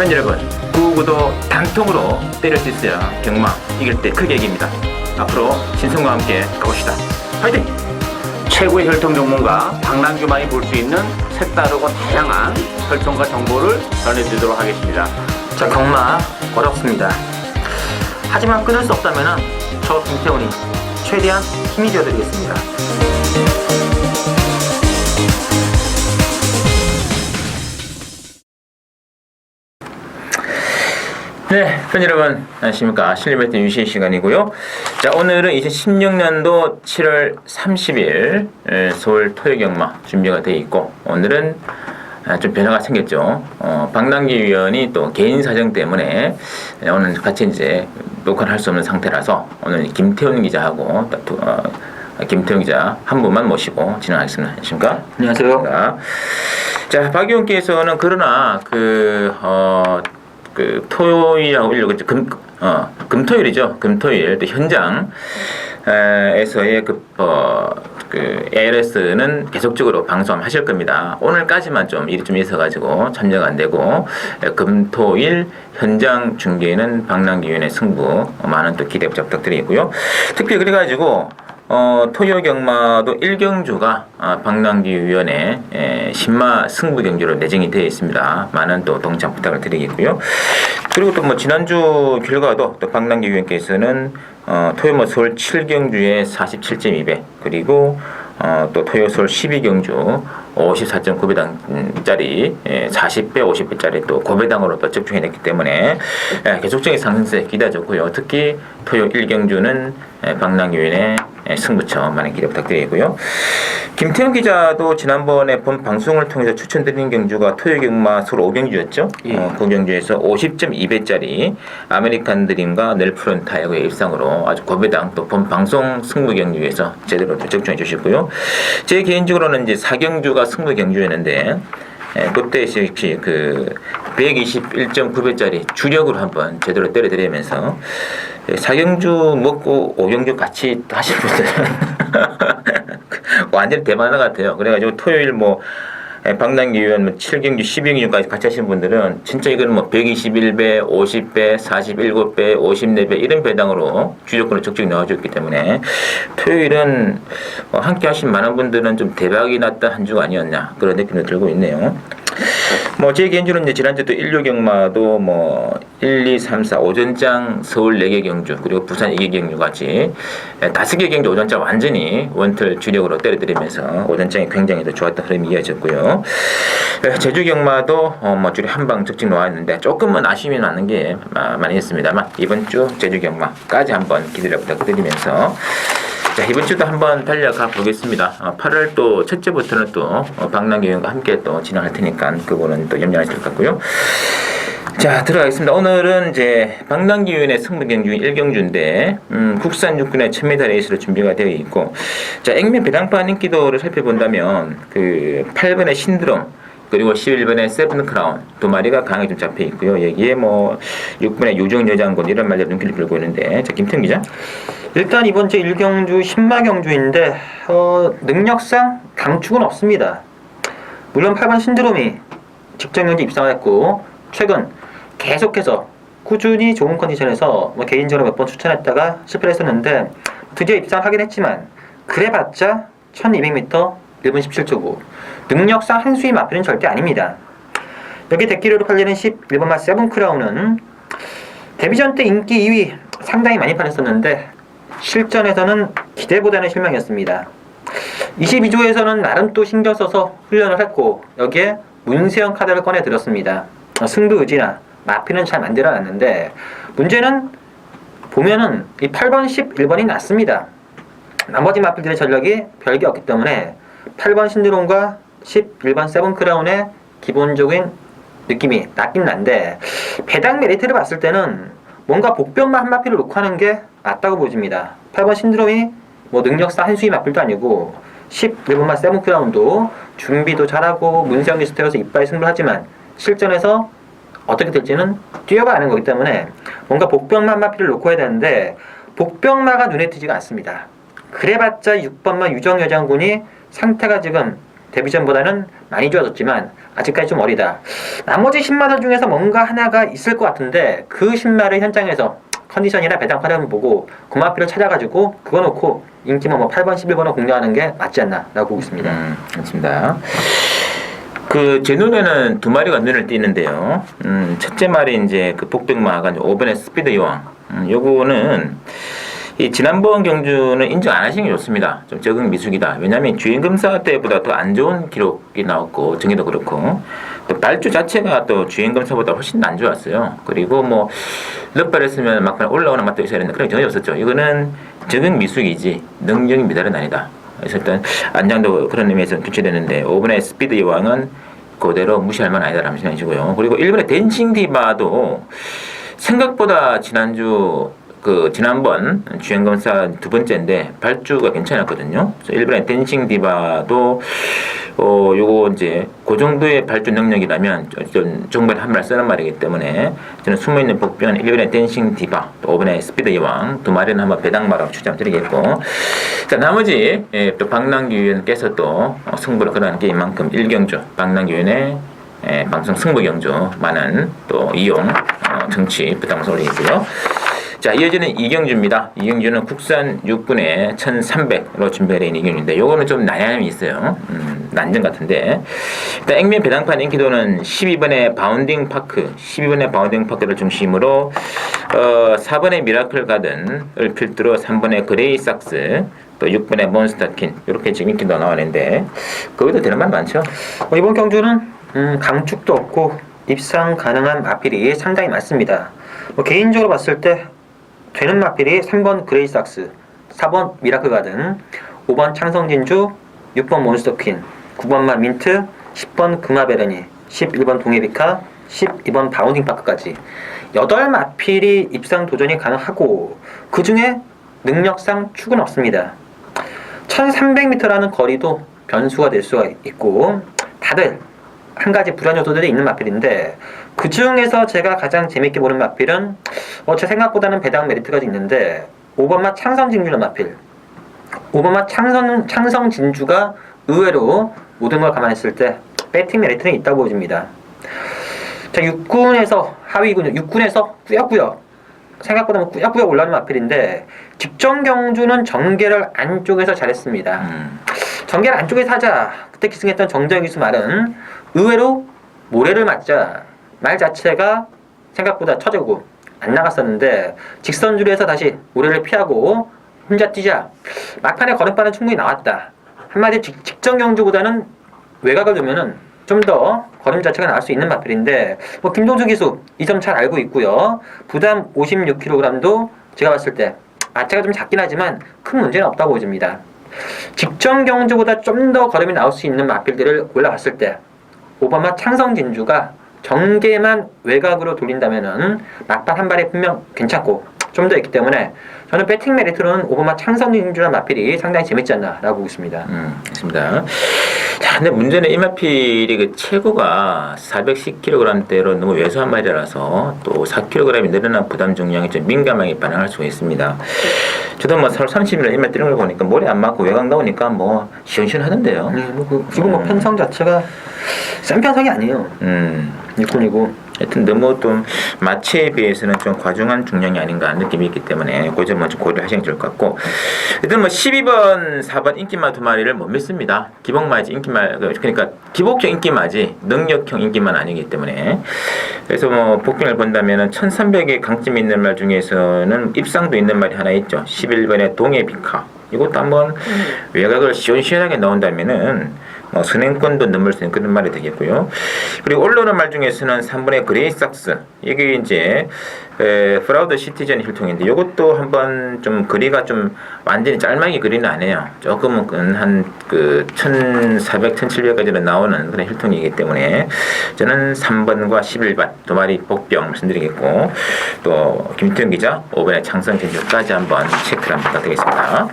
팬 여러분, 구구도 단통으로 때릴 수 있어야 경마 이길 때 크게 이깁니다. 앞으로 신성과 함께 가봅시다. 화이팅! 최고의 혈통 전문가 박남규만이 볼 수 있는 색다르고 다양한 혈통과 정보를 전해드리도록 하겠습니다. 자, 경마 어렵습니다. 하지만 끊을 수 없다면 저 김태훈이 최대한 힘이 되어드리겠습니다. 네, 팬 여러분 안녕하십니까. 실리베트 유시의 시간이고요. 자, 오늘은 2016년도 7월 30일 서울 토요경마 준비가 되어 있고, 오늘은 좀 변화가 생겼죠. 박남기 위원이 또 개인 사정 때문에 오늘 같이 이제 녹화를 할 수 없는 상태라서 오늘 김태훈 기자하고 김태훈 기자 한 분만 모시고 진행하겠습니다. 안녕하십니까? 안녕하세요. 자, 박 의원께서는 그러나 토요일하고 일요일, 금토일이죠. 금토일 또 현장에서의 ALS는 계속적으로 방송하실 겁니다. 오늘까지만 좀 일이 좀 있어가지고 참여가 안 되고, 금토일 현장 중계는 박남기 위원의 승부 많은 또 기대 부탁드리고요. 특히 그래가지고 토요 경마도 1경주가 박남기 위원의 신마 승부 경주로 내정이 되어 있습니다. 많은 또 동참 부탁을 드리겠고요. 그리고 또 지난주 결과도 또 박남기 위원께서는 토요 서울 7경주에 47.2배, 그리고 또 토요 서울 12경주 54.9배당짜리 40배, 50배짜리 또 고배당으로 또 적중해냈기 때문에 계속적인 상승세 기대하고요. 특히 토요 1경주는 박남기 위원의 승부처 많은 기대 부탁드리고요. 김태훈 기자도 지난번에 본 방송을 통해서 추천드린 경주가 토요경마 서울 5경주였죠. 그 경주에서 50.2배짜리 아메리칸 드림과 넬프론타이어의 입상으로 아주 고배당 또 본 방송 승부 경주에서 제대로 적중해 주시고요. 제 개인적으로는 이제 4경주가 승부 경주였는데, 그때 역시 121.9배짜리 주력으로 한번 제대로 때려드리면서 4경주 먹고 5경주 같이 하실 분들은 완전히 대만화 같아요. 그래가지고 토요일 박남기 위원 7경주, 12경주까지 같이 하신 분들은 진짜 이거는 121배, 50배, 47배, 54배 이런 배당으로 주조건을 적극 넣어줬기 때문에 토요일은 함께 하신 많은 분들은 좀 대박이 났다 한 주가 아니었냐 그런 느낌도 들고 있네요. 제 개인적으로 이제 지난주 또 일요경마도 1, 2, 3, 4 오전장 서울 4개 경주, 그리고 부산 2개 경주까지 5개 경주 오전장 완전히 원틀 주력으로 때려드리면서 오전장이 굉장히 더 좋았던 흐름이 이어졌고요. 제주경마도 줄이 한방 적직 놓았는데 조금은 아쉬움이 나는 게 많이 있습니다만, 이번 주 제주경마까지 한번 기대를 부탁드리면서 자, 이번 주도 한번 달려가 보겠습니다. 8월 또 첫째부터는 또 박남기 의원과 함께 또 진행할 테니까 그거는 또 염려하실 것 같고요. 자, 들어가겠습니다. 오늘은 이제 박남기 의원의 승부 경주 1경주인데 국산 육군의 1000m 레이스로 준비가 되어 있고, 자, 액면 배당판 인기도를 살펴본다면 8번의 신드롬, 그리고 11번의 세븐 크라운 두 마리가 강하게 좀 잡혀 있고요. 여기에 6번의 요정 여장군 이런 말들 눈길을 끌고 있는데, 자, 김태훈 기자. 일단 이번 주 1경주 신마경주인데 능력상 강축은 없습니다. 물론 8번 신드롬이 직전 경기 입상을 했고, 최근 계속해서 꾸준히 좋은 컨디션에서 개인적으로 몇 번 추천했다가 실패를 했었는데, 드디어 입상하긴 했지만 그래봤자 1200m 1분 17초 9, 능력상 한 수위 마필은 절대 아닙니다. 여기 데키로로 팔리는 11번마 세븐크라운은 데뷔전 때 인기 2위 상당히 많이 팔렸었는데 실전에서는 기대보다는 실망이었습니다. 22조에서는 나름 또 신경 써서 훈련을 했고, 여기에 문세영 카드를 꺼내 들었습니다. 승부 의지나 마피는 잘 만들어 놨는데, 문제는 보면은 이 8번, 11번이 낫습니다. 나머지 마필들의 전력이 별게 없기 때문에 8번 신드롬과 11번 세븐크라운의 기본적인 느낌이 낫긴 난데, 배당 메리트를 봤을 때는 뭔가 복병만 한 마필을 놓고 하는 게 맞다고 보여집니다. 8번 신드롬이 능력상 한 수위 마필도 아니고, 11번만 세븐크라운도 준비도 잘하고 문세영 리스트에서 이빨 승부하지만 실전에서 어떻게 될지는 뛰어봐야 하는 거기 때문에 뭔가 복병만 마필을 놓고 해야 되는데, 복병마가 눈에 띄지가 않습니다. 그래봤자 6번만 유정여장군이 상태가 지금 데뷔전보다는 많이 좋아졌지만 아직까지 좀 어리다. 나머지 신마들 중에서 뭔가 하나가 있을 것 같은데 그 신마를 현장에서 컨디션이나 배당 파렴을 보고 고마피를 찾아가지고 그거 놓고 인기만 뭐 8번, 11번을 공략하는 게 맞지 않나 라고 보고 있습니다. 맞습니다. 제 눈에는 두 마리가 눈을 띄는데요. 첫째 말이 이제 그 복병마가 5번의 스피드 여왕. 요거는 이 지난번 경주는 인정 안 하시는 게 좋습니다. 좀 적응 미숙이다. 왜냐하면 주행검사 때보다 더 안 좋은 기록이 나왔고 정의도 그렇고 또 발주 자체가 또 주행검사보다 훨씬 안 좋았어요. 그리고 뭐 럿발했으면 막판 올라오는 맛도 있어야 되는데 그런 게 전혀 없었죠. 이거는 적응 미숙이지 능력이 미달은 아니다. 그래서 일단 안장도 그런 의미에서 교체됐는데 5번의 스피드 여왕은 그대로 무시할 만 아니다라는 생각이시고요. 그리고 1번의 댄싱 디바도 생각보다 지난번 주행검사 두 번째인데 발주가 괜찮았거든요. 그래서 1번의 댄싱 디바도 요거 이제 그 정도의 발주 능력이라면 정말 한 말 쓰는 말이기 때문에 저는 숨어있는 복변 1번의 댄싱 디바 또 5번의 스피드 여왕 두 마리는 한번 배당마라고 추천드리겠고 자 나머지 또 박남규 의원께서 또 승부를 걸어가는 게임만큼 1경주 박남규 의원의 방송 승부 경주 많은 또 이용 정치 부담을 올리고요. 자, 이어지는 이경주입니다. 이경주는 국산 6분에 1300으로 준비가 되어 있는 이경주인데, 요거는 좀 난해함이 있어요. 난전 같은데. 일단, 액면 배당판 인기도는 12번의 바운딩 파크를 중심으로, 4번의 미라클 가든을 필두로 3번의 그레이 삭스, 또 6번의 몬스터킨, 이렇게 지금 인기도 나오는데, 거기도 되는 말 많죠? 이번 경주는 강축도 없고 입상 가능한 마필이 상당히 많습니다. 개인적으로 봤을 때 되는 마필이 3번 그레이삭스, 4번 미라클 가든, 5번 창성진주, 6번 몬스터퀸, 9번만 민트, 10번 금화베르니, 11번 동해비카, 12번 바운딩 파크까지 8마필이 입상 도전이 가능하고 그 중에 능력상 축은 없습니다. 1300m라는 거리도 변수가 될 수가 있고 다들 한 가지 불안 요소들이 있는 마필인데 그 중에서 제가 가장 재밌게 보는 마필은 제 생각보다는 배당 메리트가 있는데 5번마 창성진주는 마필 5번마 창성진주가 의외로 모든 걸 감안했을 때 배팅 메리트는 있다고 보여집니다. 자 6군에서 하위군 6군에서 꾸역꾸역 생각보다 꾸역꾸역 올라오는 마필인데 직전 경주는 전개를 안쪽에서 잘했습니다. 전개를 안쪽에서 하자 그때 기승했던 정재영 기수 말은 의외로 모래를 맞자 말 자체가 생각보다 처지고 안 나갔었는데 직선주리에서 다시 모래를 피하고 혼자 뛰자 막판에 걸음바는 충분히 나왔다. 한마디로 직전 경주보다는 외곽을 두면은 좀 더 걸음 자체가 나올 수 있는 마필인데 김동수 기수 이 점 잘 알고 있고요. 부담 56kg도 제가 봤을 때 아차가 좀 작긴 하지만 큰 문제는 없다고 보여집니다. 직전 경주보다 좀 더 걸음이 나올 수 있는 마필들을 골라봤을 때 5번마 창성진주가 전개만 외곽으로 돌린다면은 막판 한 발이 분명 괜찮고 좀 더 있기 때문에 저는 배팅 메리트로는 5번마 창성진주란 마필이 상당히 재밌지 않나라고 보고 있습니다. 그렇습니다. 자, 근데 문제는 이 마필이 그 최고가 410kg대로 너무 왜소한 말이라서 또 4kg이 늘어난 부담 중량에 좀 민감하게 반응할 수가 있습니다. 저도 4월 30일에 이 말 뛰는 걸 보니까 머리 안 맞고 외곽 나오니까 시원시원하던데요. 지금 편성 자체가 센 편성이 아니에요. 일꾼이고. 하여튼 너무 좀 마체에 비해서는 좀 과중한 중량이 아닌가 하는 느낌이 있기 때문에 그 점은 좀 고려를 하시는 게 좋을 것 같고 일단 12번, 4번 인기마 두 마리를 못 믿습니다. 기복마지 인기마 그러니까 기복형 인기마지 능력형 인기만 아니기 때문에 그래서 복병을 본다면은 1300의 강점이 있는 말 중에서는 입상도 있는 말이 하나 있죠. 11번의 동해비카 이것도 한번 외곽을 시원시원하게 나온다면은 선행권도 넘을 수 있는 그런 말이 되겠고요. 그리고 올라오는 말 중에서는 3번의 그레이삭스 이게 이제 프라우드 시티즌 힐통인데 이것도 한번 좀 거리가 좀 완전히 짤막이 거리는 아니에요. 조금은 한 1400, 1700까지는 나오는 그런 힐통이기 때문에 저는 3번과 11번 두 마리 복병 말씀드리겠고 또 김태형 기자 5번의 창성진주까지 한번 체크를 한번 부탁드리겠습니다.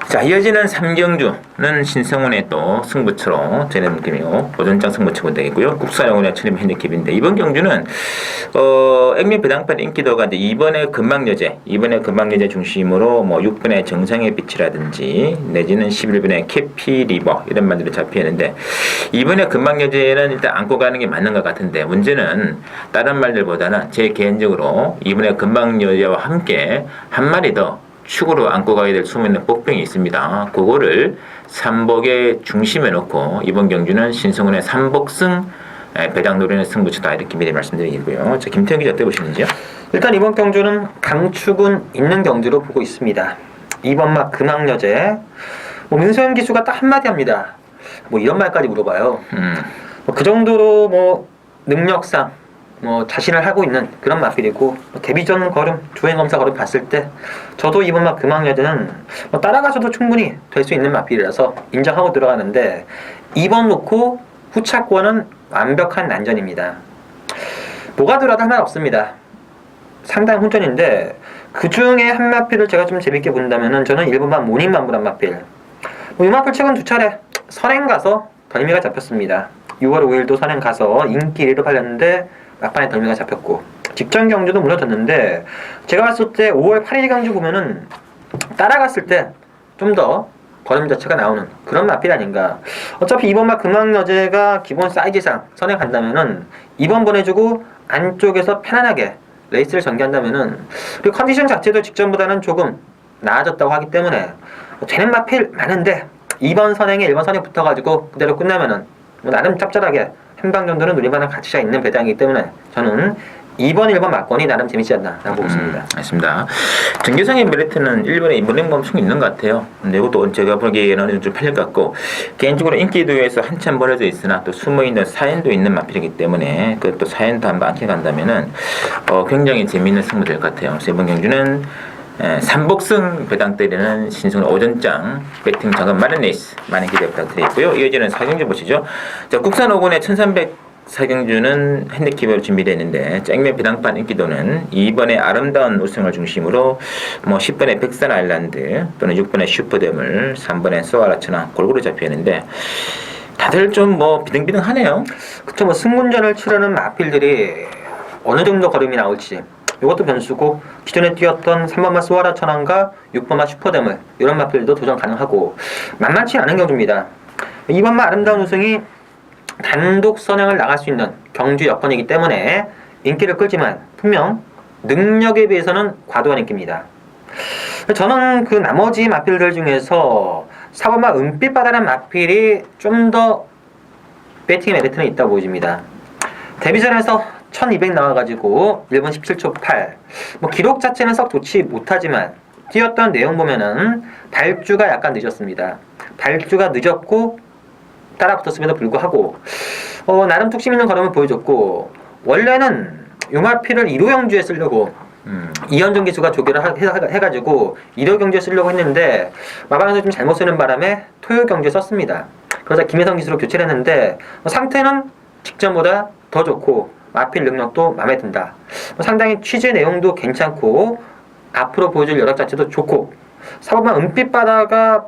자, 이어지는 3경주는 신성훈의 또 승부처로 되는 느낌이고 오전장 승부처가 되겠고요. 국산영혼의 천림 핸디캡인데 이번 경주는 액면 배당판 인기도가 이제 이번에 금방여제 중심으로 뭐 6번의 정상의 빛이라든지 내지는 11번의 캐피리버 이런 말들이 잡히는데 이번에 금방여제는 일단 안고 가는 게 맞는 것 같은데 문제는 다른 말들보다는 제 개인적으로 이번에 금방여제와 함께 한 마리 더 축으로 안고 가야 될 숨어있는 복병이 있습니다. 그거를 삼복의 중심에 놓고 이번 경주는 신성훈의 삼복승 배당 노리는 승부처다 이렇게 미리 말씀드리고요. 자, 김태형 기자 어떻게 보시는지요? 일단 이번 경주는 강축은 있는 경주로 보고 있습니다. 2번 막 금왕여제 민소영 기수가 딱 한마디 합니다. 뭐 이런 말까지 물어봐요. 그 정도로 뭐 능력상 뭐 자신을 하고 있는 그런 마필이고 데뷔전 걸음, 주행검사 걸음 봤을 때 저도 이번 막 금왕여제는 뭐 따라가서도 충분히 될 수 있는 마필이라서 인정하고 들어가는데 2번 놓고 후차권은 완벽한 난전입니다. 뭐가 들어도 할 말 없습니다. 상당히 혼전인데 그 중에 한 마필을 제가 좀 재밌게 본다면은 저는 1번만 모닝만부란 마필. 이 마필 최근 2차례 선행 가서 덜미가 잡혔습니다. 6월 5일도 선행 가서 인기 1위로 팔렸는데 막판에 덜미가 잡혔고 직전 경주도 무너졌는데 제가 봤을 때 5월 8일 경주 보면은 따라갔을 때 좀 더 걸음 자체가 나오는 그런 마필 아닌가. 어차피 2번 막 금왕여제가 기본 사이즈상 선행 간다면은 2번 보내주고 안쪽에서 편안하게 레이스를 전개한다면은 그리고 컨디션 자체도 직전보다는 조금 나아졌다고 하기 때문에 되는 마필 많은데 2번 선행에 1번 선행 붙어가지고 그대로 끝나면은 뭐 나름 짭짤하게 한 방 정도는 누릴만한 가치가 있는 배당이기 때문에 저는 2번, 1번 막권이 나름 재밌지 않나라고 보고 있습니다. 맞습니다. 정규상의 메리트는 1번에 모닝밤 충분히 있는 것 같아요. 근데 이것도 제가 보기에는 좀 팔릴 것 같고 개인적으로 인기도에서 한참 벌어져 있으나 또 숨어있는 사연도 있는 마필이기 때문에 그것도 사연도 한번 안겨 간다면은 굉장히 재미있는 승부 될 것 같아요. 그래서 이번 경주는 삼복승 배당 때리는 신성훈 오전장 배팅 작업 마련 레이스 많은 기대 부탁드리고요. 이어지는 4경주 보시죠. 자, 국산 5군의 1300 4경주는 핸디캡으로 준비되어 있는데 쨍맨 배당판 인기도는 2번의 아름다운 우승을 중심으로 뭐 10번의 백산 아일랜드 또는 6번의 슈퍼데물 3번의 소아라츠나 골고루 잡혀있는데 다들 좀 뭐 비등비등하네요. 그쵸, 뭐 승문전을 치르는 마필들이 어느 정도 걸음이 나올지 이것도 변수고 기존에 뛰었던 3번마 소아라 천왕과 6번마 슈퍼데물 이런 마필도 도전 가능하고 만만치 않은 경주입니다. 2번마 아름다운 우승이 단독 선행을 나갈 수 있는 경주 여건이기 때문에 인기를 끌지만 분명 능력에 비해서는 과도한 인기입니다. 저는 그 나머지 마필들 중에서 4번마 은빛바다라는 마필이 좀 더 배팅의 메리트는 있다고 보여집니다. 데뷔전에서 1200 나와가지고 1분 17초 8. 뭐 기록 자체는 썩 좋지 못하지만 뛰었던 내용 보면은 발주가 약간 늦었습니다. 발주가 늦었고 따라붙었음에도 불구하고 나름 뚝심 있는 걸음을 보여줬고 원래는 요마피를 1호 경주에 쓰려고 이현정 기수가 조결을 해가지고 1호 경주에 쓰려고 했는데 마방에서 좀 잘못 쓰는 바람에 토요 경주에 썼습니다. 그러자 김혜성 기수로 교체를 했는데 상태는 직전보다 더 좋고 마필 능력도 마음에 든다. 상당히 취재 내용도 괜찮고 앞으로 보여줄 여력 자체도 좋고 4번만 은빛바다가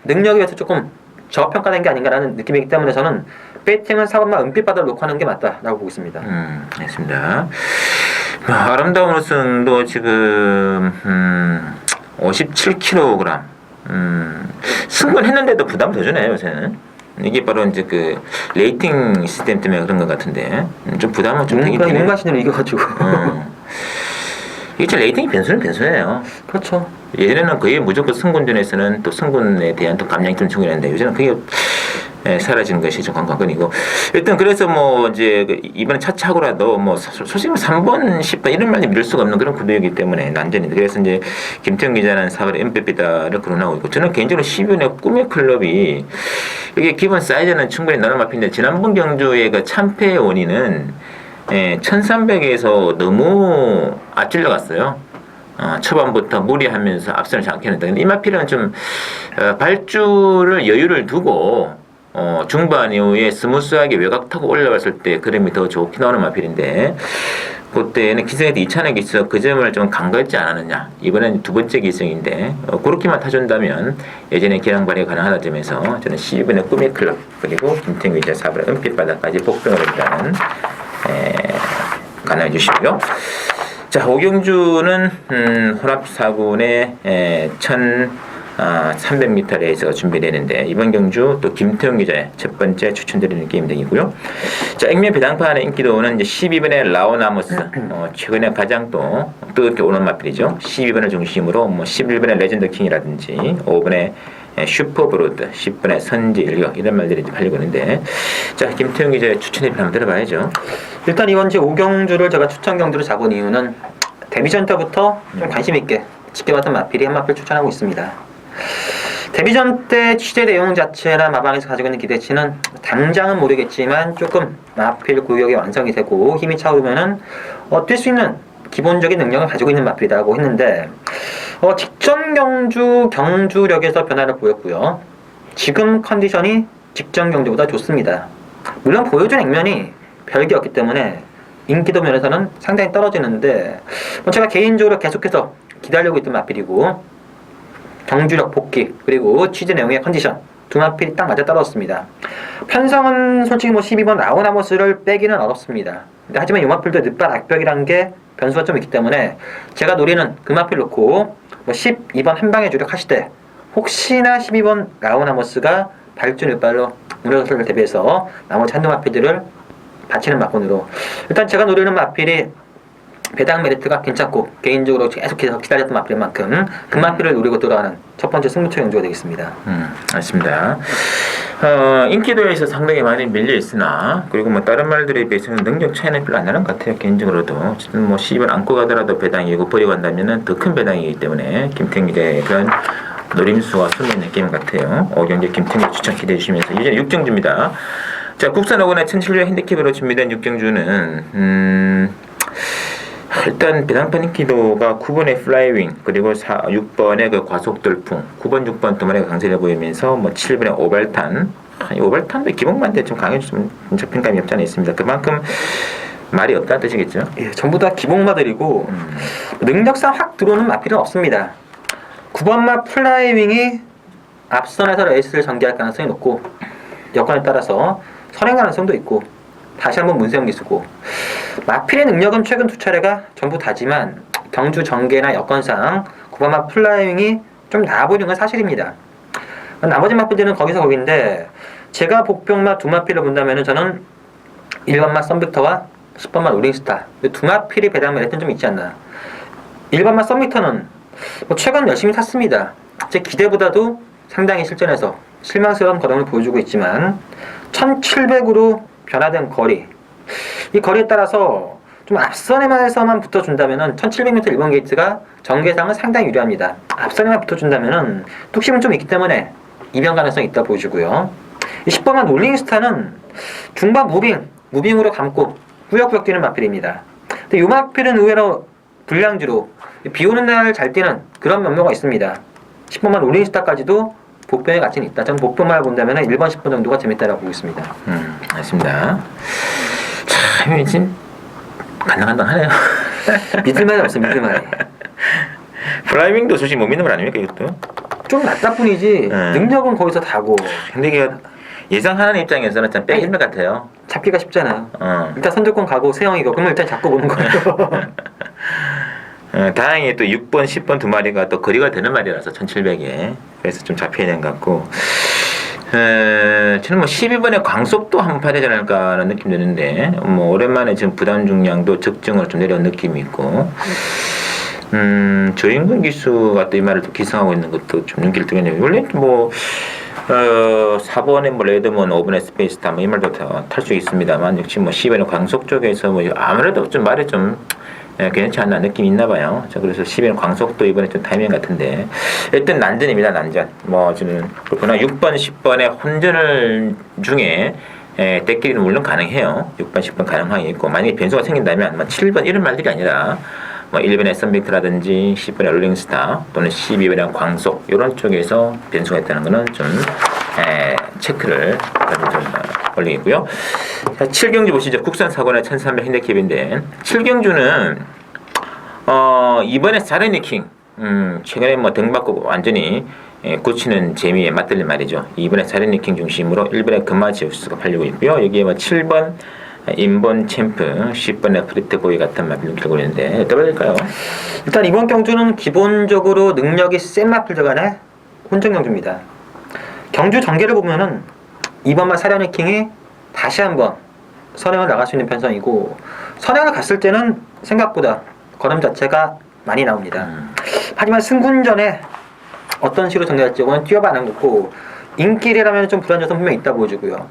능력에 비해서 조금 저평가된 게 아닌가라는 느낌이기 때문에 저는 배팅은 4번만 은빛바다를 놓고 하는 게 맞다라고 보고 있습니다. 알겠습니다. 아름다운 우승도 지금 57kg 승부했는데도 부담 더 주네요 요새는. 이게 바로 이제 그 레이팅 시스템 때문에 그런 것 같은데 좀 부담은 좀 되긴 되네요. 인마신으로 이겨가지고 이게 참 레이팅이 변수는 변수예요. 그렇죠. 예전에는 거의 무조건 승군전에서는 또 승군에 대한 또 감량이 좀 중요했는데 요새는 그게 사라진 것이 좀 관건이고 일단 그래서 뭐 이제 이번에 차차하고라도 뭐 솔직히 3번 10번 이런 말이 믿을 수가 없는 그런 구도이기 때문에 난전인데 그래서 이제 김태형 기자는 4번의 MPP다를 거론하고 있고 저는 개인적으로 12번의 꿈의 클럽이 이게 기본 사이즈는 충분히 나름 앞인데 지난번 경주의 그 참패의 원인은 1300에서 너무 앞질러 갔어요. 초반부터 무리하면서 앞선을 장악했는데 근데 이 마필은 좀 발주를 여유를 두고 중반 이후에 스무스하게 외곽 타고 올라갔을 때 그림이 더 좋게 나오는 마필인데 그때는 기승에도 이찬혁이 있어 그 점을 좀 간과했지 않았느냐. 이번엔 두 번째 기승인데 그렇게만 타준다면 예전에 기량발휘가 가능하다 점에서 저는 12번의 꿈의 클럽 그리고 김태균 기자 4번의 은빛바다까지 복병을 했다는 가능해 주시고요. 자, 오경주는 혼합 4군의 1300m 레이스가 준비되는데 이번 경주 또 김태형 기자의 첫 번째 추천드리는 게임 등이고요. 자, 액면 배당판의 인기도는 이제 12번의 라오나무스 최근에 가장 또 뜨겁게 오는 마필이죠. 12번을 중심으로 뭐 11번의 레전드 킹이라든지 5번의 슈퍼브로드, 10번의 선지일격 이런 말들이 팔리고 있는데 자, 김태형 기자의 추천을 한번 들어봐야죠. 일단 이번 주 오경주를 제가 추천 경주로 잡은 이유는 데뷔전 때부터 좀 관심 있게 지켜봤던 마필이 한 마필 추천하고 있습니다. 데뷔전 때 취재 내용 자체나 마방에서 가지고 있는 기대치는 당장은 모르겠지만 조금 마필 구역이 완성이 되고 힘이 차오르면은 뛸 수 있는 기본적인 능력을 가지고 있는 마필이라고 했는데 직전 경주력에서 변화를 보였고요. 지금 컨디션이 직전 경주보다 좋습니다. 물론 보여준 액면이 별게 없기 때문에 인기도 면에서는 상당히 떨어지는데 제가 개인적으로 계속해서 기다리고 있던 마필이고 경주력 복귀 그리고 취재 내용의 컨디션 두 마필이 딱 맞아 떨어졌습니다. 편성은 솔직히 12번 라오나모스를 빼기는 어렵습니다. 하지만 이 마필도 늦발 악벽이란 게 변수가 좀 있기 때문에 제가 노리는 그 마필 놓고 12번 한방에 주력하시되 혹시나 12번 라오나모스가 발주 늦발로 무너졌을 대비해서 나머지 한두 마필들을 받치는 막군으로 일단 제가 노리는 마필이 배당 메리트가 괜찮고 개인적으로 계속해서 기다렸던 마필인 만큼 그 마필을 노리고 들어가는 첫 번째 승부처 경주가 되겠습니다. 맞습니다. 인기도에서 상당히 많이 밀려 있으나 그리고 다른 말들에 비해서는 능력 차이는 별로 안 나는 것 같아요. 개인적으로도 어쨌든 12번 안고 가더라도 배당이고 버리고 간다면은 더 큰 배당이기 때문에 김태형 기자의 그런 노림수가 숨어있는 게임 같아요. 오경주 김태형 추천 기대해 주시면서 이제 6경주입니다. 자, 국산어곤의 1700 핸디캡으로 준비된 6경주는 일단 배당판 인기도가 9번의 플라이윙 그리고 6번의 그 과속돌풍 9번 6번 두 마리가 강세를 보이면서 7번의 오발탄 오발탄도 기본만데 좀 강해졌으면 접근감이 없지 않아 있습니다. 그만큼 말이 없다는 뜻이겠죠. 예, 전부 다 기복마들이고 능력상 확 들어오는 마필은 없습니다. 9번마 플라이윙이 앞선에서 레이스를 전개할 가능성이 높고 여건에 따라서 선행 가능성도 있고 다시 한번 문세영 기수고 마필의 능력은 최근 두 차례가 전부 다지만 경주 전개나 여건상 9번마 플라이윙이 좀 나아 보이는 건 사실입니다. 나머지 마필들은 거기서 거긴데 제가 복병마 두 마필을 본다면 저는 1번마 썸빅터와 10번마 우링스타 두 마필이 배당 메리트는 좀 있지 않나. 1번마 썸빅터는 최근 열심히 탔습니다. 제 기대보다도 상당히 실전에서 실망스러운 걸음을 보여주고 있지만 1700으로 변화된 거리 이 거리에 따라서 좀 앞선에만에서만 붙어준다면은 1700m 1번 게이트가 전개상은 상당히 유리합니다. 앞선에만 붙어준다면은 뚝심은 좀 있기 때문에 이변 가능성이 있다 보여주고요. 10번만 롤링스타는 중반 무빙으로 감고 꾸역꾸역 뛰는 마필입니다. 근데 이 마필은 의외로 불량주로 비 오는 날 잘 뛰는 그런 면모가 있습니다. 10번만 롤링스타까지도 복병의 가치는 있다. 저는 복병만 본다면 1번, 10번 정도가 재밌다라고 보고 있습니다. 맞습니다. 참, 지금 간당간당하네요. 믿을만이 없어요. 믿을만이. 플라이밍도 솔직히 못 믿는 건 아닙니까 이것도? 좀 낫다 뿐이지 능력은 거기서 다고. 근데 이게 예상하는 입장에서는 참 빼기 힘들 것 같아요. 잡기가 쉽잖아요. 일단 선두권 가고 세영이고 그러면 일단 잡고 보는 거예요. 다행히 또 6번, 10번 두 마리가 또 거리가 되는 말이라서 1700에 그래서 좀 잡혀야 되는 것 같고 저는 12번에 광속도 한번 파야 되지 않을까 라는 느낌 드는데 오랜만에 지금 부담 중량도 적정으로 좀 내려온 느낌이 있고 조인근 기수가 또 이 말을 또 기승하고 있는 것도 좀 눈길을 뜨겠네요. 원래 4번에 레드몬, 5번에 스페이스타 이 말도 탈 수 있습니다만 역시 12번에 광속 쪽에서 아무래도 좀 말이 좀 괜찮지 않나 느낌이 있나 봐요. 자, 그래서 10엔 광속도 이번에 좀 타이밍 같은데 일단 난전입니다. 난전. 저는 그렇구나. 6번, 10번의 혼전을 중에 떼끼리는 물론 가능해요. 6번, 10번 가능성이 있고 만약에 변수가 생긴다면 7번 이런 말들이 아니라 1번의 썬빅트라든지 10번의 롤링스타 또는 12번의 광속 이런 쪽에서 변수가 있다는 거는 좀 체크를 좀 올리겠고요. 자, 7경주 보시죠. 국산 사고나 1300 핸디캡인데 7경주는 이번에 사르니킹 최근에 뭐 등받고 완전히 고치는 재미에 맞들린 말이죠. 이번에 사르니킹 중심으로 1번에 금마제우스가 팔리고 있고요. 여기에 뭐 7번 인본 챔프, 10번에 프리트보이 같은 마필을 들고 있는데 어떻게 될까요? 일단 이번 경주는 기본적으로 능력이 센 마필들 간의 혼전 경주입니다. 경주 전개를 보면은 이번만 사르니킹이 다시 한번 선행을 나갈 수 있는 편성이고 선행을 갔을 때는 생각보다 걸음 자체가 많이 나옵니다. 하지만 승군전에 어떤 식으로 전개할지 이건 뛰어봐 안 놓고 인기리라면 좀 불안 요소는 분명히 있다 보여지고요.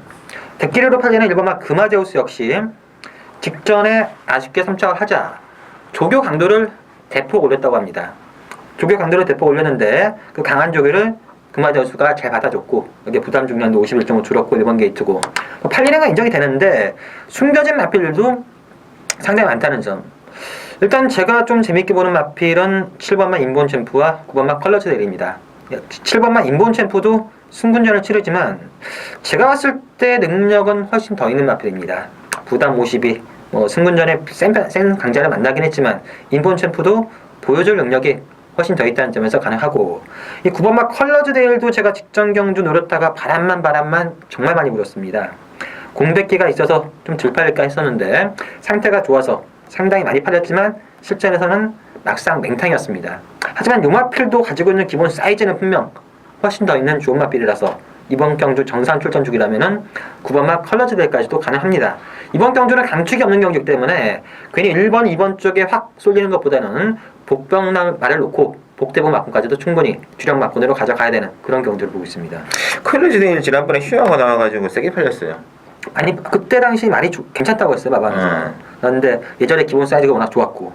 대끼리로 팔리는 일본만 금화제우스 역시 직전에 아쉽게 선착을 하자 조교 강도를 대폭 올렸다고 합니다. 조교 강도를 대폭 올렸는데 그 강한 조교를 금화제우스가 잘 받아줬고 여기 부담 중량도 51.5 줄었고 1번 게이트고 팔리는 건 인정이 되는데 숨겨진 마필들도 상당히 많다는 점. 일단 제가 좀 재밌게 보는 마필은 7번만 인본 챔프와 9번만 컬러즈 데일입니다. 7번만 인본 챔프도 승군전을 치르지만 제가 봤을 때 능력은 훨씬 더 있는 마필입니다. 부담 52, 승군전에 센 강자를 만나긴 했지만 인본 챔프도 보여줄 능력이 훨씬 더 있다는 점에서 가능하고 이 9번마 컬러즈 데일도 제가 직전 경주 노렸다가 바람만 정말 많이 불었습니다. 공백기가 있어서 좀 덜 팔릴까 했었는데 상태가 좋아서 상당히 많이 팔렸지만 실전에서는 막상 맹탕이었습니다. 하지만 요 마필도 가지고 있는 기본 사이즈는 분명 훨씬 더 있는 좋은 마필이라서 이번 경주 정상 출전 중이라면은 9번마 컬러즈 데일까지도 가능합니다. 이번 경주는 강축이 없는 경주이기 때문에 괜히 1번, 2번 쪽에 확 쏠리는 것보다는 복병말을 놓고 복대복 막군까지도 충분히 주력 막군으로 가져가야 되는 그런 경주를 보고 있습니다. 컬러즈 데일 지난번에 휴양가 나와가지고 세게 팔렸어요. 아니 그때 당시 많이 괜찮다고 했어요 마방에서. 그런데 예전에 기본 사이즈가 워낙 좋았고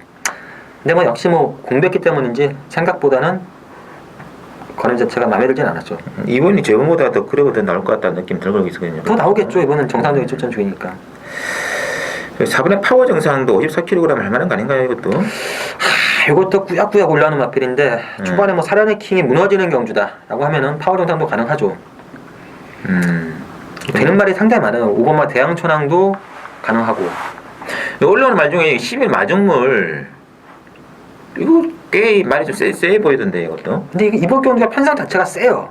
근데 뭐 역시 뭐 공백기 때문인지 생각보다는 걸음 자체가 마음에 들진 않았죠. 이번이 저번보다 더 그래도 더 나올 것 같다는 느낌 들고 있었거든요. 더 나오겠죠. 이번은 정상적인 출전 중이니까. 4번의 파워 정상도 54kg 할 만한 거 아닌가요 이것도? 이것도 꾸역꾸역 올라오는 마필인데 초반에 뭐 사르니킹이 무너지는 경주다라고 하면은 파워 정상도 가능하죠. 되는 말이 상당히 많아요. 5번마 대양천왕도 가능하고. 올라오는 말 중에 11 마중물 이거 꽤 말이 좀 세 보이던데 이것도. 근데 이번 경주가 편성 자체가 세요.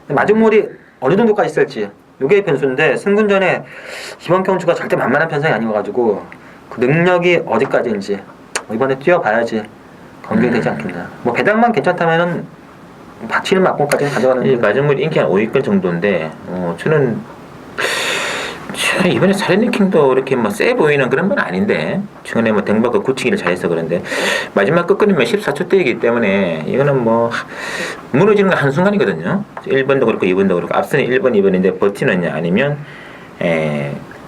마중물이 어느 정도까지 쓸지 이게 변수인데 승군전에 이번 경주가 절대 만만한 편성이 아니어가지고 그 능력이 어디까지인지 이번에 뛰어봐야지 검증이 되지 않겠나. 뭐 배당만 괜찮다면은 받치는 막공까지는 가져가는. 이 마중물 인기 한 5위권 정도인데 저는 이번에 사르니킹도 이렇게 뭐 세 보이는 그런 건 아닌데 최근에 뭐 등받고 굳히기를 잘해서 그런데 마지막 끝끊이면 14초대이기 때문에 이거는 뭐 무너지는 건 한순간이거든요. 1번도 그렇고 2번도 그렇고 앞선이 1번, 2번인데 버티느냐 아니면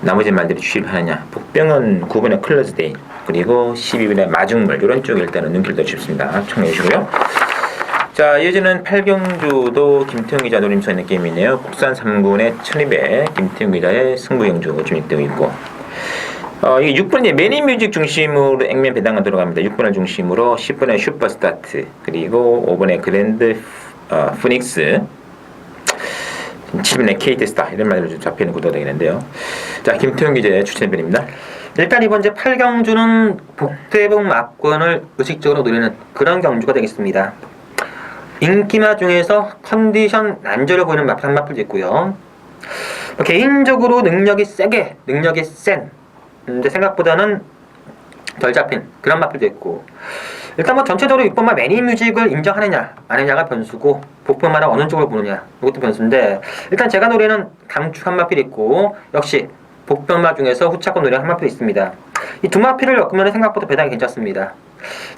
나머지 말들이 주입하느냐. 복병은 9번의 컬러즈 데일 그리고 12번의 마중물 이런 쪽에 일단은 눈길도 쉽습니다. 청해 주시고요. 자, 이어지는 8경주도 김태형 기자 노림수가 있는 게임이네요. 국산 3군의 1200 김태형 기자의 승부경주 준비되어 있고 이게 6번이 매니뮤직 중심으로 액면 배당가 들어갑니다. 6번을 중심으로 10번의 슈퍼스타트 그리고 5번의 그랜드 피닉스 7번의 KT스타 이런 말들로 좀 잡히는 구도가 되겠는데요. 자, 김태형 기자의 추천편입니다. 일단 이번 제 8경주는 복대복 막권을 의식적으로 노리는 그런 경주가 되겠습니다. 인기마 중에서 컨디션 난조를 보이는 한 마필도 있고요. 개인적으로 능력이 센 근데 생각보다는 덜 잡힌 그런 마필도 있고 일단 뭐 전체적으로 6번마 매니뮤직을 인정하느냐 아느냐가 변수고 복병마를 어느 쪽으로 보느냐 이것도 변수인데 일단 제가 노리는 강축 한 마필이 있고 역시 복병마 중에서 후차권 노리는 한 마필이 있습니다. 이 두 마필을 엮으면 생각보다 배당이 괜찮습니다.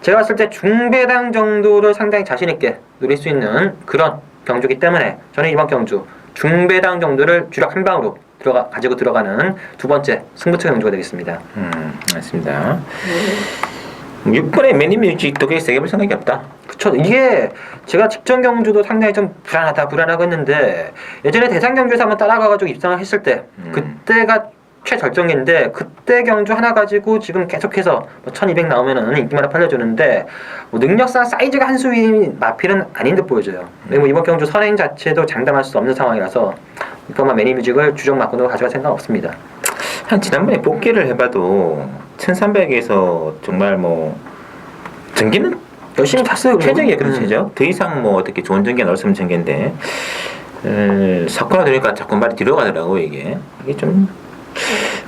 제가 봤을 때 중배당 정도를 상당히 자신있게 누릴 수 있는 그런 경주이기 때문에 저는 이번 경주 중배당 정도를 주력 한 방으로 가지고 들어가는 두 번째 승부처 경주가 되겠습니다. 맞습니다. 6번의 매니뮤직도 그렇게 세게 볼 생각이 없다. 그쵸. 이게 제가 직전 경주도 상당히 좀 불안하고 했는데 예전에 대상 경주에서 한번 따라가가지고 입상을 했을 때 그때가 최절정인데 그때 경주 하나 가지고 지금 계속해서 1200 나오면은 인기마다 팔려주는데 능력상 사이즈가 한 수위 마필은 아닌 듯 보여져요. 뭐 이번 경주 선행 자체도 장담할 수 없는 상황이라서 이거만 매니뮤직을 주력 막군으로 가져갈 생각 없습니다. 한 지난번에 복귀를 해봐도 1300에서 정말 뭐 전기는 열심히 탔어요. 최적의 그런 최적. 더 이상 뭐 어떻게 좋은 전기가 나올 수 없는 전기인데 사건화 되니까 자꾸 말이 뒤로 가더라고 이게 좀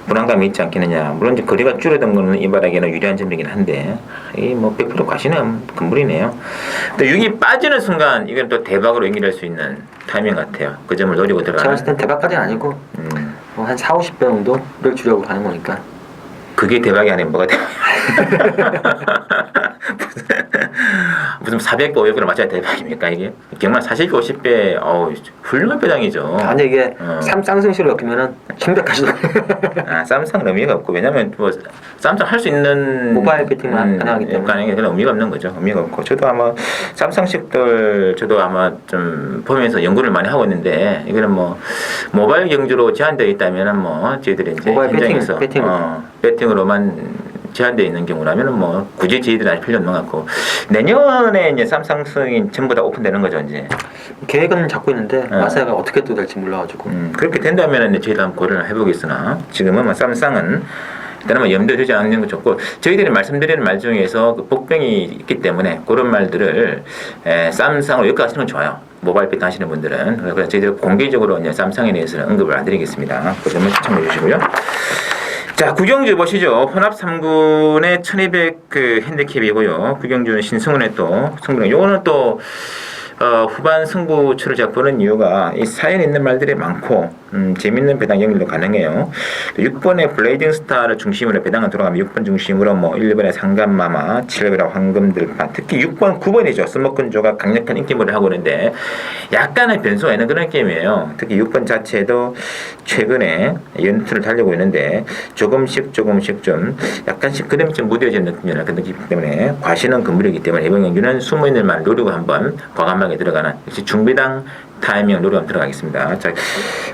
불안감이 있지 않겠느냐. 물론 이제 거리가 줄어든 거는 이바라기에는 유리한 점이긴 한데 이 뭐 100% 과신은 건물이네요. 또 6이 빠지는 순간 이건 또 대박으로 연결할 수 있는 타이밍 같아요. 그 점을 노리고 제가 들어가는. 봤을 땐 대박까지는 아니고 뭐 한 4, 50배 정도를 주려고 가는 거니까. 그게 대박이 아니면 뭐가 대박이야? 무슨 400배, 500배를 맞춰야 대박입니까 이게? 정말 40배, 50배 훌륭한 배당이죠. 아니 이게 쌍승시로 엮이면은 1000배까지도. 아, 쌈상은 의미가 없고 왜냐면 뭐 쌈상 할 수 있는 모바일 배팅만 가능하기 때문에 가능해 그런 의미가 없는 거죠. 의미가 없고 저도 아마 쌈상식들 저도 아마 좀 보면서 연구를 많이 하고 있는데 이거는 뭐 모바일 경주로 제한되어 있다면은 뭐 저희들이 이제 모바일 현장에서 배팅으로만 제한되어 있는 경우라면은 뭐 굳이 저희들이 할 필요 없는 것 같고 내년에 이제 쌈상승이 전부 다 오픈되는 거죠 이제. 계획은 잡고 있는데 마사가 어떻게 또 될지 몰라가지고. 그렇게 된다면 저희도 한번 고려를 해보겠으나 지금은 뭐 쌈상은 일단은 뭐 염두에 두지 않는 게 좋고 저희들이 말씀드리는 말 중에서 그 복병이 있기 때문에 그런 말들을 쌈상으로 엮어가시는 건 좋아요. 모바일 배팅 하시는 분들은. 그래서 저희들이 공개적으로 이제 쌈상에 대해서는 언급을 안 드리겠습니다. 그 점을 시청해 주시고요. 자, 구경주 보시죠. 혼합 3군의 1200 그 핸디캡이고요. 구경주는 신승훈의 또 승부는 요거는 또 후반 승부처를 제가 보는 이유가 이 사연에 있는 말들이 많고 재밌는 배당 연결도 가능해요. 6번의 블레이딩 스타를 중심으로 배당을 돌아가면 6번 중심으로 뭐 1번의 상감마마, 7번의 황금들판, 특히 6번, 9번이죠. 스모큰조가 강력한 인기몰이를 하고 있는데 약간의 변수가 있는 그런 게임이에요. 특히 6번 자체도 최근에 연투를 달리고 있는데 조금씩 좀 약간씩 그림이 좀 무뎌지는 느낌이나 그런 느낌이기 때문에 과신은 건물이기 때문에 이번 경기는 숨어있는 말 노리고 한번 과감하게 들어가는 역시 중배당 타이밍을 노리고 들어가겠습니다. 자,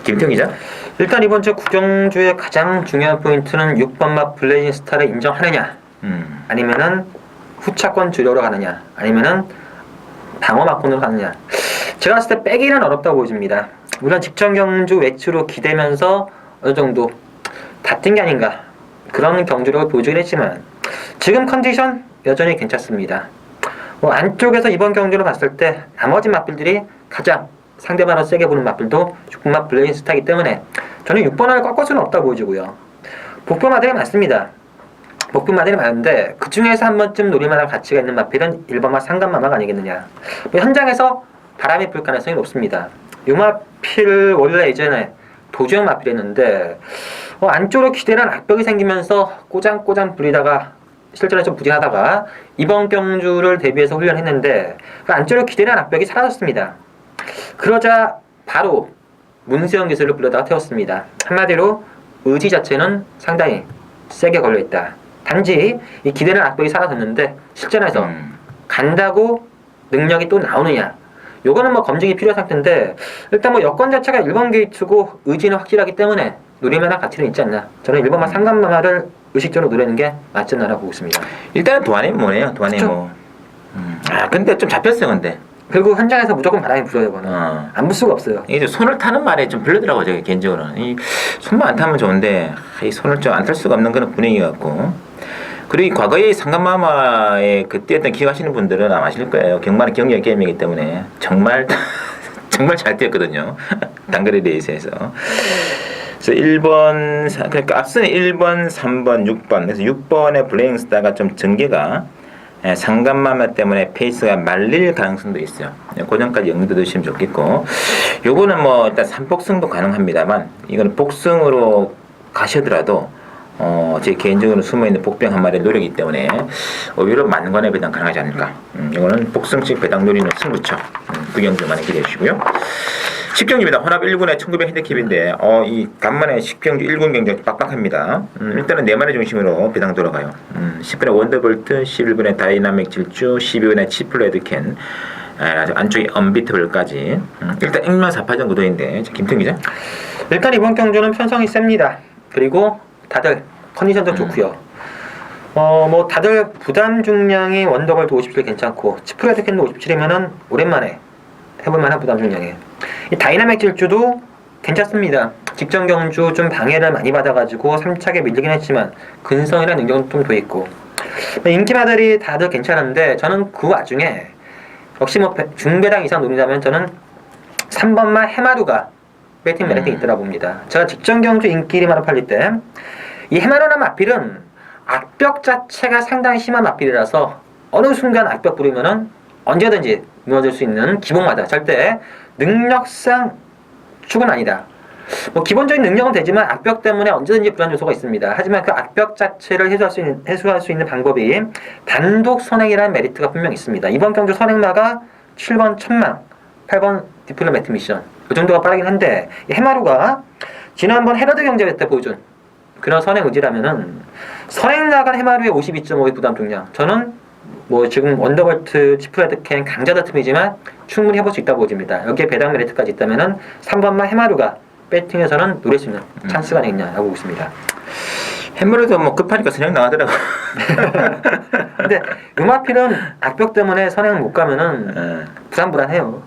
김태형 기자. 일단 이번 주 구경주의 가장 중요한 포인트는 6번 맛 블레이징 스타를 인정하느냐 아니면은 후차권 주려로 가느냐 아니면은 방어 막군으로 가느냐. 제가 봤을 때 빼기는 어렵다고 보여집니다. 물론 직전 경주 외추로 기대면서 어느 정도 다 뛴 게 아닌가 그런 경주력을 보여주긴 했지만 지금 컨디션 여전히 괜찮습니다. 뭐 안쪽에서 이번 경주를 봤을 때 나머지 맛들들이 가장 상대방을 세게 보는 맛들도 6번 맛 블레이징 스타이기 때문에 저는 6번을 꺾을 수는 없다고 보여지고요. 복부 마들이 많습니다. 복부 마들이 많은데 그 중에서 한 번쯤 노릴만한 가치가 있는 마필은 1번 맛 상감마마가 아니겠느냐. 뭐 현장에서 바람이 불 가능성이 높습니다. 이 마필 원래 예전에 도주형 마필이었는데 안쪽으로 기대란 악벽이 생기면서 꼬장꼬장 부리다가 실제로 좀 부진하다가 이번 경주를 대비해서 훈련했는데 그 안쪽으로 기대란 악벽이 사라졌습니다. 그러자 바로 문세영 기술을 불러다가 태웠습니다. 한마디로 의지 자체는 상당히 세게 걸려있다. 단지 이 기대는 악벽이 사라졌는데 실전에서 간다고 능력이 또 나오느냐 요거는 뭐 검증이 필요한 상태인데 일단 뭐 여건 자체가 1번 게이트고 의지는 확실하기 때문에 노릴만한 가치는 있지 않나. 저는 1번만 상감마마를 의식적으로 노리는 게 맞지 않나 보고 있습니다. 일단 도안이 뭐네요. 도안이 뭐. 근데 좀 잡혔어요 근데. 그리고 현장에서 무조건 바람이 불어요. 이거는 안 불 수가 없어요. 이제 손을 타는 말에 좀 별로더라고요. 제가 개인적으로는 이 손만 안 타면 좋은데 이 손을 좀 안 탈 수가 없는 그런 분위기 같고 그리고 과거에 상감마마에 그때 했던 기억하시는 분들은 아마 아실 거예요. 경마는 경력 게임이기 때문에 정말 정말 잘 뛰었거든요. 단거리 레이스에서. 그래서 1번 그러니까 앞서는 1번, 3번, 6번 그래서 6번의 블레잉 스타가 좀 전개가 상감마마 때문에 페이스가 말릴 가능성도 있어요. 그 점까지 염두에 두시면 좋겠고 요거는 뭐 일단 3복승도 가능합니다만 이거는 복승으로 가시더라도 제 개인적으로 숨어있는 복병 한 마리의 노력이기 때문에 오히려 만관의 배당 가능하지 않을까. 이거는 복승식 배당 노리는 승부처 구경주 많이 기대해 주시고요. 10경주입니다. 혼합 1군의 1900 핸디캡인데 이 간만에 10경주 1군 경주 빡빡합니다. 일단은 4마리 중심으로 배당 돌아가요. 10번의 원더볼트, 11번의 다이나믹 질주, 12번의 치플레드 캔 안쪽에 언비트블까지 일단 액면 4파전 구도인데 김태형 기자. 일단 이번 경주는 편성이 셉니다. 그리고 다들 컨디션도 좋고요. 뭐 다들 부담 중량이 원더볼트 57 괜찮고 치플레드 캔도 57이면은 오랜만에 해볼만한 부담 중량이에요. 이 다이나믹 질주도 괜찮습니다. 직전 경주 좀 방해를 많이 받아가지고 3차게 밀리긴 했지만 근성이라는 능력은 좀 더 있고 인기마들이 다들 괜찮은데 저는 그 와중에 역시 뭐 중배당 이상 노린다면 저는 3번만 해마루가 배팅 메리트가 있더라 봅니다. 제가 직전 경주 인기리마로 팔릴 때 이 해마루나 마필은 악벽 자체가 상당히 심한 마필이라서 어느 순간 악벽 부르면은 언제든지 무너질 수 있는 기복마다 절대 능력상 축은 아니다. 뭐 기본적인 능력은 되지만 악벽 때문에 언제든지 불안 요소가 있습니다. 하지만 그 악벽 자체를 해소할 수 있는 방법이 단독 선행이라는 메리트가 분명 있습니다. 이번 경주 선행마가 7번 천망, 8번 디플로매트 미션 그 정도가 빠르긴 한데 해마루가 지난번 헤러드 경제 때 보여준 그런 선행 의지라면은 선행 나간 해마루의 52.5의 부담 중량 저는 뭐 지금 원더볼트, 지프레드캔 강자다 틈이지만 충분히 해볼 수 있다고 보집니다. 여기에 배당 메리트까지 있다면은 3번만 해마루가 배팅에서는 노릴 수 있는 찬스가 아니겠냐라고 보고 있습니다. 해물에도 뭐 급하니까 선행 나가더라고. 근데 음악필은 악벽 때문에 선행을 못 가면은 불안해요.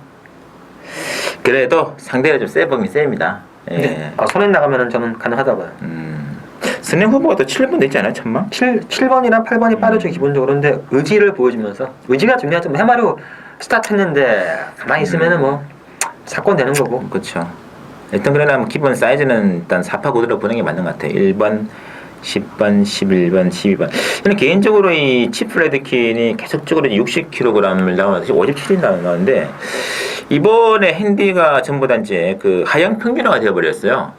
그래도 상대가 좀 세보긴 셉니다. 예. 선행 나가면은 저는 가능하다고 봐요. 선행 후보가 또 7번 되지 않아요? 천만? 7번이랑 8번이 빠르죠 기본적으로. 근데 의지를 보여주면서 의지가 중요하죠. 뭐 해마루 스타트 했는데 가만히 있으면은 뭐 사건 되는 거고. 그렇죠. 일단 그러나 뭐 기본 사이즈는 일단 4파 구두로 보는 게 맞는 것 같아요. 1번, 10번, 11번, 12번. 저는 개인적으로 이 치프레드킨이 계속적으로 60kg을 나오는데 57이 나오는데 이번에 핸디가 전부 다 이제 그 하향 평균화가 되어버렸어요.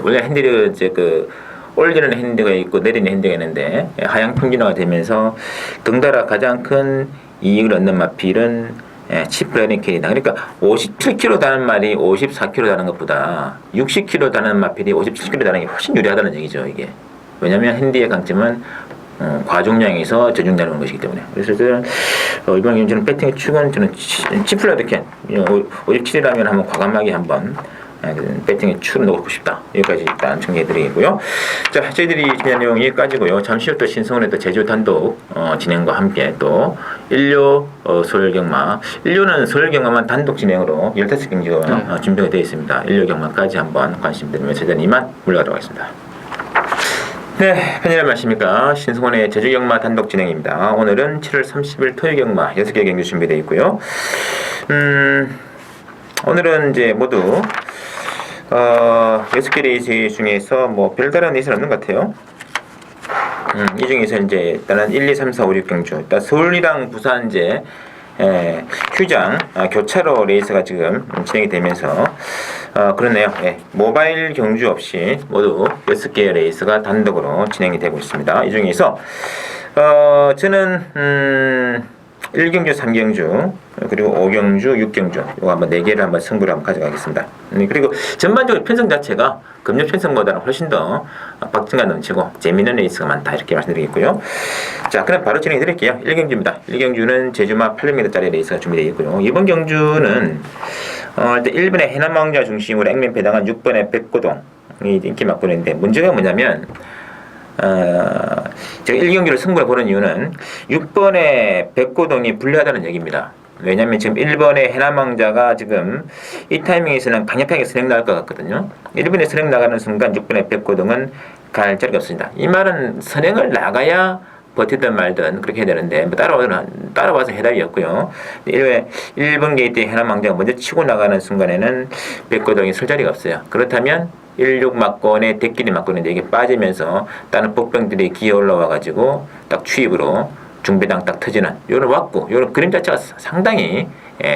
원래 핸디를 이제 그 올리는 핸디가 있고 내리는 핸디가 있는데 하향 평균화가 되면서 덩달아 가장 큰 이익을 얻는 마필은 치프레드킨이다. 그러니까 57kg 다는 말이 54kg 다는 것보다 60kg 다는 마필이 57kg 다는 게 훨씬 유리하다는 얘기죠. 이게 왜냐하면 핸디의 강점은 과중량에서 저중량을 오는 것이기 때문에. 그래서 저는 이번 경주는 배팅의 축은 저는 치프레드킨 57이라면 한번 과감하게 한번 배팅의 축을 넣고 싶다. 여기까지 일단 정리해드리고요. 자, 저희들이 진행 내용이 여기까지고요. 잠시 후 또 신성원의 또 제주 단독 진행과 함께 또 일요 서울 경마, 일요는 서울 경마만 단독 진행으로 15경기가 준비가 되어 있습니다. 일요 경마까지 한번 관심 드리면서 저는 이만 물러가도록 하겠습니다. 네, 편의점 말씀입니까? 신승원의 제주경마 단독 진행입니다. 오늘은 7월 30일 토요경마 6개 경기 준비되어 있고요. 오늘은 이제 모두 6개 레이스 중에서 뭐 별다른 레이스는 없는 것 같아요. 이 중에서 이제 일단은 1, 2, 3, 4, 5, 6 경주. 일단 서울이랑 부산 이제 휴장 교차로 레이스가 지금 진행이 되면서 그렇네요. 모바일 경주 없이 모두 6개의 레이스가 단독으로 진행이 되고 있습니다. 이 중에서 저는 1경주, 3경주, 그리고 5경주, 6경주 이거 한번 4개를 한번 승부를 한번 가져가겠습니다. 그리고 전반적으로 편성 자체가 금년 편성보다는 훨씬 더 박진감 넘치고 재미있는 레이스가 많다 이렇게 말씀드리겠고요. 자, 그럼 바로 진행해 드릴게요. 1경주입니다. 1경주는 제주마 800m짜리 레이스가 준비되어 있고요. 이번 경주는 일단 1번의 해남왕자 중심으로 액면 배당한 6번의 백고동이 인기 막고있는데 문제가 뭐냐면 제가 1경기를 승부해 보는 이유는 6번의 백고동이 불리하다는 얘기입니다. 왜냐면 지금 1번의 해남왕자가 지금 이 타이밍에서는 강력하게 선행 나갈 것 같거든요. 1번에 선행 나가는 순간 6번의 백고동은 갈 자리가 없습니다. 이 말은 선행을 나가야 버티든 말든 그렇게 해야 되는데 뭐 따라와서 해답이 없고요. 1번 게이트에 해남왕자가 먼저 치고 나가는 순간에는 백고동이 설 자리가 없어요. 그렇다면 16 막건에 대끼리 막건인데 이게 빠지면서 다른 복병들이 기어 올라와 가지고 딱 추입으로 중배당 딱 터지는 요런 왔고 요런 그림 자체가 상당히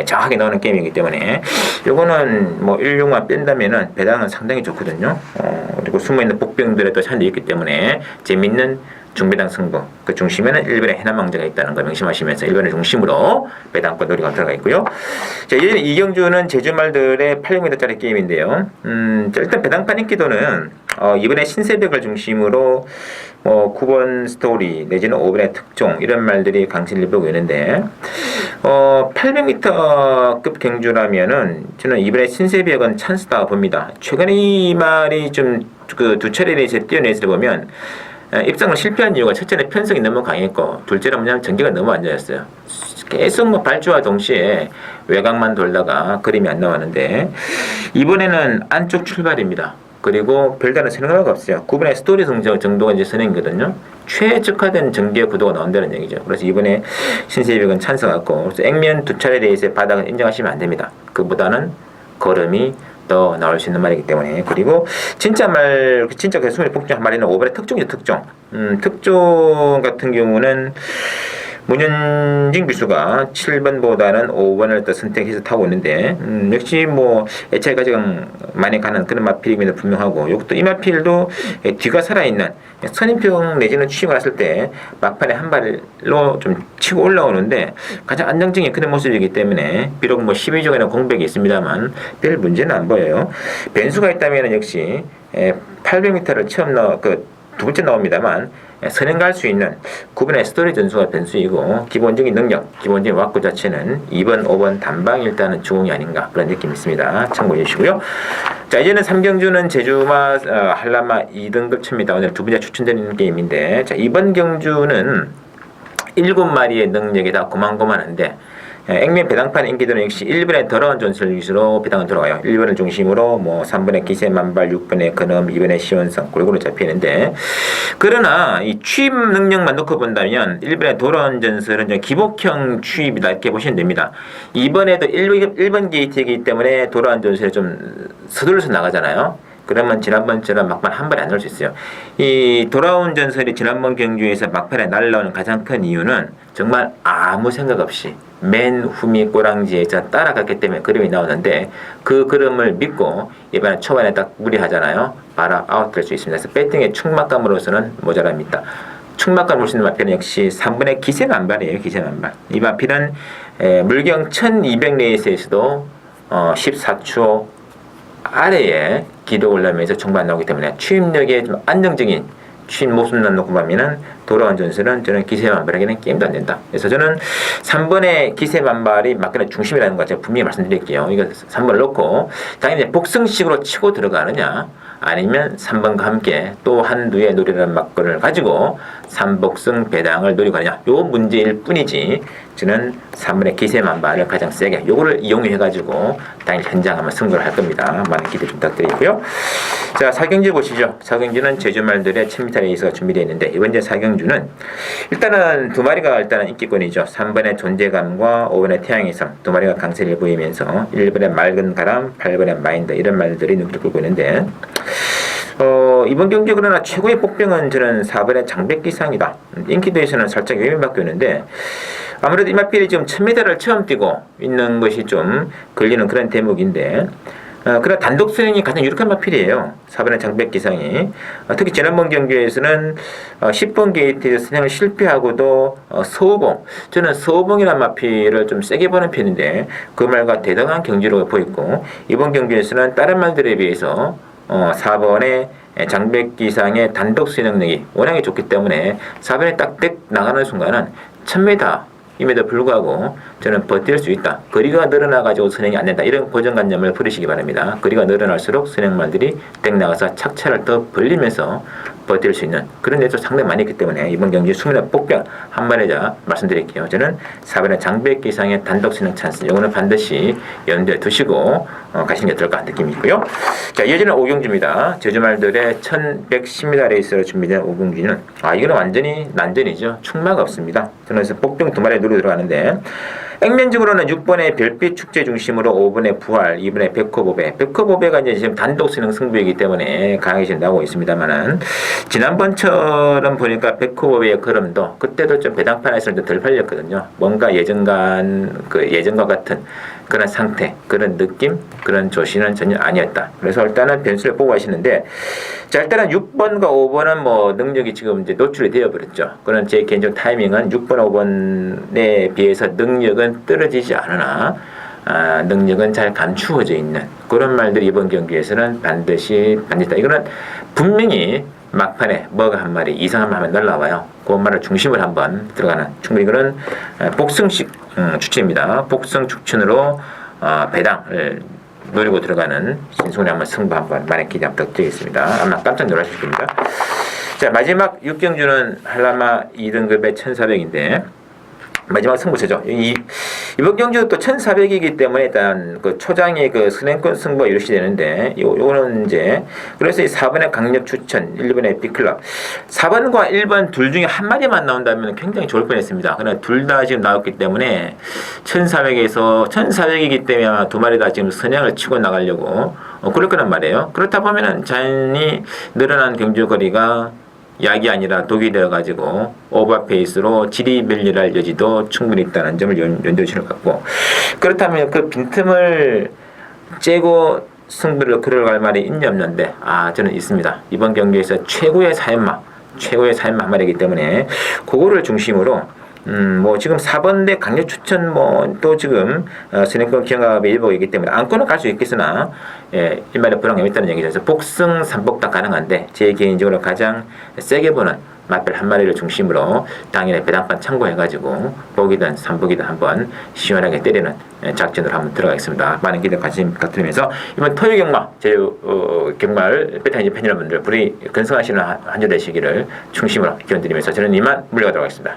정확하게 나오는 게임이기 때문에 요거는 뭐 16만 뺀다면은 배당은 상당히 좋거든요. 그리고 숨어있는 복병들의 또 찬도 있기 때문에 재밌는 중배당 승부 그 중심에는 1번의 해남왕자가 있다는 거 명심하시면서 1번을 중심으로 배당권 노리가 들어가 있고요. 자, 이경주는 제주말들의 800m짜리 게임인데요. 일단 배당판 인기도는 이번에 신세벽을 중심으로 9번 스토리 내지는 5번의 특종 이런 말들이 강세를 보고 있는데 800m급 경주라면은 저는 이번에 신세벽은 찬스다 봅니다. 최근에 이 말이 좀 그 두 차례 레이스에 뛰어내서 보면 입상을 실패한 이유가 첫째는 편성이 너무 강했고 둘째는 뭐냐면 전개가 너무 안 좋았어요. 계속 뭐 발주와 동시에 외곽만 돌다가 그림이 안 나왔는데 이번에는 안쪽 출발입니다. 그리고 별다른 선행화가 없어요. 9번의 스토리 정도가 이제 선행이거든요. 최적화된 전개 구도가 나온다는 얘기죠. 그래서 이번에 신세계백은 찬성했고, 그래서 액면 두 차례에 대해서 바닥은 인정하시면 안 됩니다. 그보다는 걸음이 더 나올 수 있는 말이기 때문에. 그리고 진짜 그 수문의 폭중 한 마리는 5번의 특종이죠. 특종 같은 경우는 문현진 교수가 7번보다는 5번을 또 선택해서 타고 있는데 역시 뭐 애착 가장 많이 가는 그런 마필임에도 분명하고, 이것도 이 마필도 뒤가 살아있는 선임평 내지는 취임을 했을 때 막판에 한 발로 좀 치고 올라오는데 가장 안정적인 그런 모습이기 때문에 비록 뭐 12종에는 공백이 있습니다만 별 문제는 안 보여요. 변수가 있다면 역시 800m를 처음 두 번째 나옵니다만 선행갈 수 있는 9번의 스토리 전수가 변수이고, 기본적인 능력, 기본적인 왁구 자체는 2번, 5번 단방이 일단은 주공이 아닌가 그런 느낌이 있습니다. 참고해 주시고요. 자, 이제는 3경주는 제주마 한라마 2등급 칩니다. 오늘 두 번째 추천드리는 게임인데, 자, 이번 경주는 7마리의 능력이 다 고만고만한데 액면 배당판 인기들은 역시 1번의 더러운 전술 위주로 배당은 들어가요. 1번을 중심으로 뭐 3번의 기세만발, 6번의 근엄, 2번의 시원성 골고루 잡히는데, 그러나 이 취입 능력만 놓고 본다면 1번의 더러운 전술은 좀 기복형 취입이다 이렇게 보시면 됩니다. 2번에도 1번 게이트이기 때문에 더러운 전술이 좀 서둘러서 나가잖아요. 그러면 지난번처럼 막판 한 발에 안 나올 수 있어요. 이 돌아온 전설이 지난번 경주에서 막판에 날라오는 가장 큰 이유는 정말 아무 생각 없이 맨 후미 꼬랑지에 따라갔기 때문에 그림이 나오는데, 그 그림을 믿고 이번에 초반에 딱 무리하잖아요. 바로 아웃될 수 있습니다. 그래서 배팅의 충막감으로서는 모자랍니다. 충막감 볼 수 있는 마필은 역시 3번의 기세만발이에요. 기세만발. 이 마필은 물경 1200레이스에서도 14초 아래에 기록을 내면서 중반 나오기 때문에 취입력에 좀 안정적인 취입 모습만 놓고 보면은 돌아온 전술은 저는 기세만발에게는 게임도 안 된다. 그래서 저는 3번의 기세만발이 막간의 중심이라는 거 제가 분명히 말씀드릴게요. 이거 3번을 놓고 당연히 복승식으로 치고 들어가느냐, 아니면 3번과 함께 또 한두의 노리라는 막건을 가지고 3복승 배당을 노리고 가느냐, 요 문제일 뿐이지 저는 3번의 기세만발을 가장 세게 요거를 이용해 가지고 당일 현장 한번 승부를 할 겁니다. 많은 기대 좀 부탁드리고요. 자, 4경주 보시죠. 4경주는 제주말들의 1000m 레이스가 준비되어 있는데, 이번 제 4경주는 일단은 두 마리가 일단은 인기권이죠. 3번의 존재감과 5번의 태양의 섬 두 마리가 강세를 보이면서 1번의 맑은 바람, 8번의 마인드 이런 말들이 눈길을 끌고 있는데, 이번 경기 그러나 최고의 복병은 저는 4번의 장백기상이다. 인기도에서는 살짝 외면받고 있는데, 아무래도 이 마필이 지금 1000m를 처음 뛰고 있는 것이 좀 걸리는 그런 대목인데, 그러나 단독 수행이 가장 유력한 마필이에요. 4번의 장백기상이. 특히 지난번 경기에서는 10번 게이트에서 수행을 실패하고도 서우봉, 저는 서우봉이라는 마필을 좀 세게 보는 편인데 그 말과 대등한 경기력을 보였고, 이번 경기에서는 다른 말들에 비해서 4번의 장백기상의 단독 수행 능력이 워낙에 좋기 때문에 4번에 딱 나가는 순간은 1000m 임에도 불구하고 저는 버틸 수 있다. 거리가 늘어나가지고 선행이 안 된다. 이런 고정관념을 버리시기 바랍니다. 거리가 늘어날수록 선행말들이 땡 나가서 착차를 더 벌리면서 버틸 수 있는 그런 데도 상당히 많이 있기 때문에 이번 경기 수민의 복병 한 마리자 말씀드릴게요. 저는 4번의 장백 이상의 단독 선행 찬스, 이거는 반드시 염두에 두시고 가시는 게 어떨까 느낌이 있고요. 자, 이어지는 5경주입니다. 제주말들의 1110m 레이스로 준비된 5경주는 이거는 완전히 난전이죠. 충마가 없습니다. 저는 그래서 복병 두 마리 누르고 들어가는데, 액면적으로는 6번의 별빛 축제 중심으로 5번의 부활, 2번의 백호보배. 백호보배가 이제 지금 단독 선행 승부이기 때문에 강하게 지금 나오고 있습니다만은, 지난번처럼 보니까 백호보배의 걸음도 그때도 좀 배당판에서 덜 팔렸거든요. 뭔가 예전과 같은 그런 상태, 그런 느낌, 그런 조시는 전혀 아니었다. 그래서 일단은 변수를 보고 하시는데, 자, 일단은 6번과 5번은 뭐 능력이 지금 이제 노출이 되어버렸죠. 그런 제 개인적 타이밍은 6번, 5번에 비해서 능력은 떨어지지 않으나, 능력은 잘 감추어져 있는 그런 말들이 이번 경기에서는 반드시 반드시다. 이거는 분명히 막판에 뭐가 한 마리 이상한 말 하면 날라와요. 그 말을 중심을 한번 들어가는 충분히 그런 복승식 추천입니다. 복승 추천으로 배당을 노리고 들어가는 신승훈의 한번 승부 한번 많은 기대 부탁드리겠습니다. 아마 깜짝 놀라실 겁니다. 자, 마지막 6경주는 한라마 2등급의 1400인데 마지막 승부처죠. 이번 경주도 또 1400이기 때문에 일단 그 초장의 그 선행권 승부가 이루어지는데 요거는 이제 그래서 이 4번의 강력 추천, 1번의 B클럽 4번과 1번 둘 중에 한 마리만 나온다면 굉장히 좋을 뻔했습니다. 그러나 둘 다 지금 나왔기 때문에 1400에서 1400이기 때문에 두 마리 다 지금 선양을 치고 나가려고 그럴 거란 말이에요. 그렇다 보면은 자연히 늘어난 경주 거리가 약이 아니라 독이 되어가지고 오버페이스로 질이 밀려날 여지도 충분히 있다는 점을 연주하시는 것 같고, 그렇다면 그 빈틈을 째고 승부를 끌어갈 말이 있냐 없는데 저는 있습니다. 이번 경기에서 최고의 사연마 한 마리이기 때문에 그거를 중심으로 뭐 지금 4번대 강력 추천 또 지금 선행권 기형갑의 일복이기 때문에 안고는 갈 수 있겠으나 일말의 불황이 있다는 얘기죠. 그래서 복승 3복 다 가능한데 제 개인적으로 가장 세게 보는 맛별 한 마리를 중심으로 당일에 배당판 참고해가지고 복이든 3복이든 한번 시원하게 때리는 작전으로 한번 들어가겠습니다. 많은 기대 관심 부탁드리면서 이번 토요 경마 제 경마를 베테랑 팬 여러분들 불이 건승하시는 한 주 되시기를 충심으로 기원드리면서 저는 이만 물러가도록 하겠습니다.